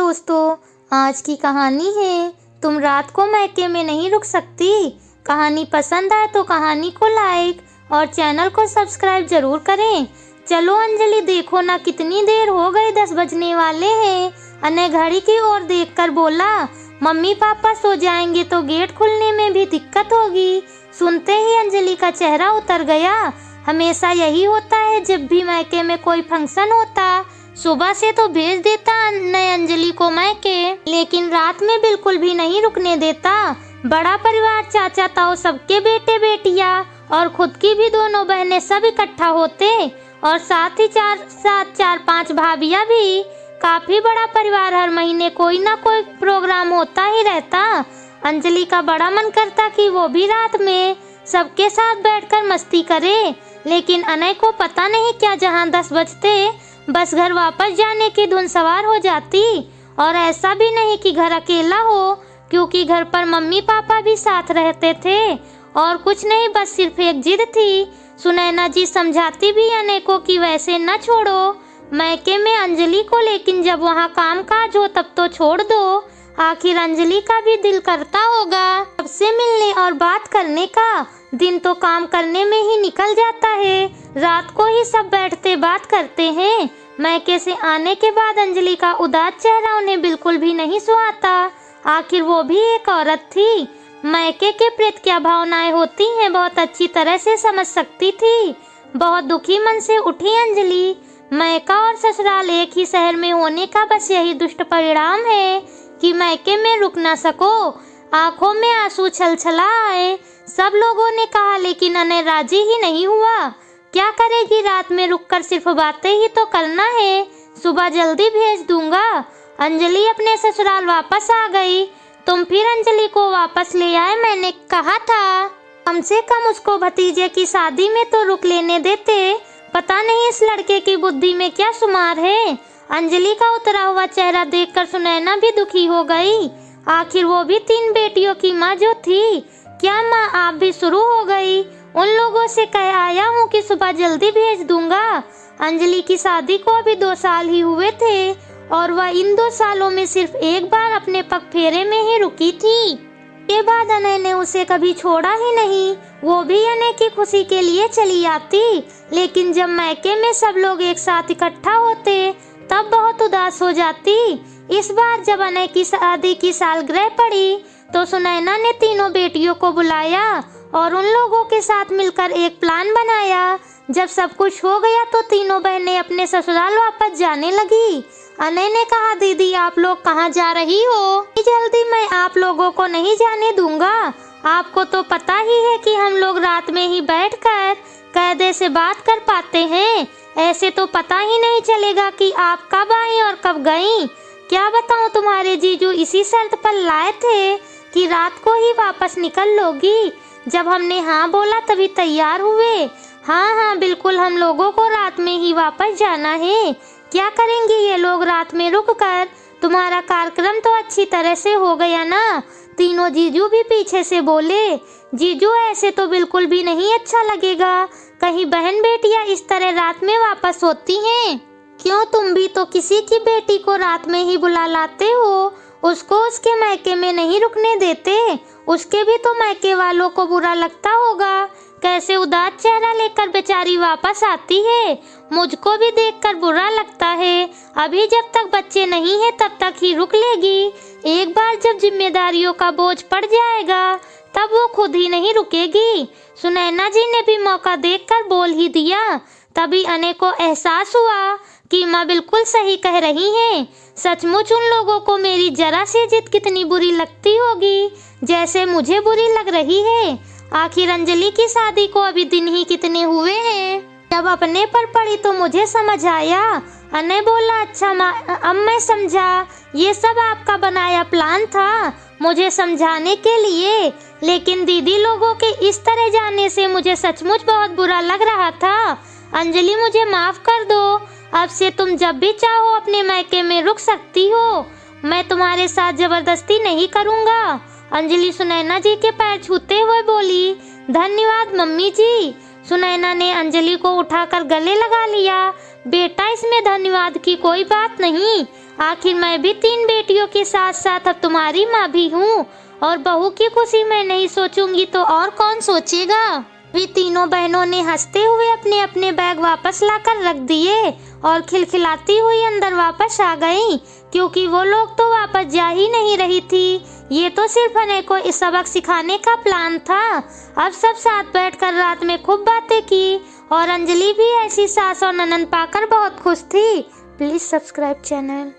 दोस्तों, आज की कहानी है तुम रात को मायके में नहीं रुक सकती। कहानी पसंद आए तो कहानी को लाइक और चैनल को सब्सक्राइब जरूर करें। चलो अंजलि, देखो ना कितनी देर हो गई, 10 बजने वाले हैं। अनय घड़ी की ओर देखकर बोला, मम्मी पापा सो जाएंगे तो गेट खुलने में भी दिक्कत होगी। सुनते ही अंजलि का चेहरा उतर गया। हमेशा यही होता है, जब भी मायके में कोई फंक्शन होता सुबह से तो भेज देता अनय अंजलि को मायके, लेकिन रात में बिल्कुल भी नहीं रुकने देता। बड़ा परिवार, चाचा ताऊ सबके बेटे बेटियां और खुद की भी दोनों बहनें सब इकट्ठा होते और साथ ही चार पांच भाभियां भी। काफी बड़ा परिवार, हर महीने कोई ना कोई प्रोग्राम होता ही रहता। अंजलि का बड़ा मन करता कि वो भी रात में सबके साथ बैठकर मस्ती करे, लेकिन अनय को पता नहीं क्या जहां 10 बजते बस घर वापस जाने की धुन सवार हो जाती। और ऐसा भी नहीं कि घर अकेला हो, क्योंकि घर पर मम्मी पापा भी साथ रहते थे। और कुछ नहीं, बस सिर्फ एक जिद थी। सुनैना जी समझाती भी अनय को कि वैसे न छोड़ो मायके में अंजलि को, लेकिन जब वहाँ काम काज हो तब तो छोड़ दो। आखिर अंजलि का भी दिल करता होगा सबसे मिलने और बात करने का। दिन तो काम करने में ही निकल जाता है, रात को ही सब बैठते बात करते हैं। मायके से आने के बाद अंजलि का उदास चेहरा उन्हें बिल्कुल भी नहीं सुहाता। आखिर वो भी एक औरत थी, मायके के प्रति क्या भावनाएं होती हैं बहुत अच्छी तरह से समझ सकती थी। बहुत दुखी मन से उठी अंजलि। मायका और ससुराल एक ही शहर में होने का बस यही दुष्ट परिणाम है कि मायके में रुक ना सको। आंखों में आंसू छलछला आए। सब लोगों ने कहा, लेकिन अनय राजी ही नहीं हुआ। क्या करेगी, रात में रुककर सिर्फ बातें ही तो करना है, सुबह जल्दी भेज दूंगा। अंजलि अपने ससुराल वापस आ गई। तुम फिर अंजलि को वापस ले आए, मैंने कहा था कम से कम उसको भतीजे की शादी में तो रुक लेने देते। पता नहीं इस लड़के की बुद्धि में क्या शुमार है। अंजलि का उतरा हुआ चेहरा देखकर सुनैना भी दुखी हो गई। आखिर वो भी 3 बेटियों की माँ जो थी। क्या माँ, आप भी शुरू हो गई? उन लोगों से कह आया हूँ कि सुबह जल्दी भेज दूंगा। अंजलि की शादी को अभी 2 साल ही हुए थे और वह इन 2 सालों में सिर्फ एक बार अपने पग फेरे में ही रुकी थी। के बाद अनय ने उसे कभी छोड़ा ही नहीं। वो भी अनय की खुशी के लिए चली आती, लेकिन जब मायके में सब लोग एक साथ इकट्ठा होते तब बहुत उदास हो जाती। इस बार जब अनय की शादी की सालगिरह पड़ी तो सुनैना ने तीनों बेटियों को बुलाया और उन लोगों के साथ मिलकर एक प्लान बनाया। जब सब कुछ हो गया तो तीनों बहनें अपने ससुराल वापस जाने लगी। अनय ने कहा, दीदी आप लोग कहाँ जा रही हो? जल्दी मैं आप लोगों को नहीं जाने दूंगा। आपको तो पता ही है कि हम लोग रात में ही बैठकर कायदे से बात कर पाते हैं। ऐसे तो पता ही नहीं चलेगा कि आप कब आई और कब गईं। क्या बताऊं, तुम्हारे जीजू इसी शर्त पर लाए थे कि रात को ही वापस निकल लोगी। जब हमने हाँ बोला तभी तैयार हुए। हाँ बिल्कुल, हम लोगों को रात में ही वापस जाना है। क्या करेंगे ये लोग रात में रुककर? तुम्हारा कार्यक्रम तो अच्छी तरह से हो गया ना? तीनों जीजू भी पीछे से बोले। जीजू, ऐसे तो बिल्कुल भी नहीं अच्छा लगेगा। कहीं बहन बेटियां इस तरह रात में वापस होती हैं? क्यों, तुम भी तो किसी की बेटी को रात में ही बुला लाते हो, उसको उसके मायके में नहीं रुकने देते। उसके भी तो मायके वालों को बुरा लगता होगा। कैसे उदास चेहरा लेकर बेचारी वापस आती है। मुझको भी देखकर बुरा लगता है। अभी जब तक बच्चे नहीं है तब तक ही रुक लेगी। एक बार जब जिम्मेदारियों का बोझ पड़ जाएगा तब वो खुद ही नहीं रुकेगी। सुनैना जी ने भी मौका देखकर बोल ही दिया। तभी अनय को एहसास हुआ कि माँ बिल्कुल सही कह रही हैं। सचमुच उन लोगों को मेरी जरा सी जिद कितनी बुरी लगती होगी, जैसे मुझे बुरी लग रही है। आखिर अंजलि की शादी को अभी दिन ही कितने हुए हैं। जब अपने पर पड़ी तो मुझे समझ आया। अनय बोला, अच्छा माँ, अब मैं समझा। ये सब आपका बनाया प्लान था मुझे समझाने के लिए, लेकिन दीदी लोगों के इस तरह जाने से मुझे सचमुच बहुत बुरा लग रहा था। अंजलि, मुझे माफ कर दो। अब से तुम जब भी चाहो अपने मायके में रुक सकती हो। मैं तुम्हारे साथ जबरदस्ती नहीं करूँगा। अंजलि सुनैना जी के पैर छूते हुए बोली, धन्यवाद मम्मी जी। सुनैना ने अंजलि को उठाकर गले लगा लिया। बेटा, इसमें धन्यवाद की कोई बात नहीं। आखिर मैं भी 3 बेटियों के साथ साथ अब तुम्हारी माँ भी हूँ, और बहू की खुशी मैं नहीं सोचूंगी तो और कौन सोचेगा। भी तीनों बहनों ने हंसते हुए अपने अपने बैग वापस लाकर रख दिए और खिलखिलाती हुई अंदर वापस आ गईं, क्योंकि वो लोग तो वापस जा ही नहीं रही थी। ये तो सिर्फ अनय को इस सबक सिखाने का प्लान था। अब सब साथ बैठकर रात में खूब बातें की और अंजलि भी ऐसी सास और ननद पाकर बहुत खुश थी। Please subscribe channel.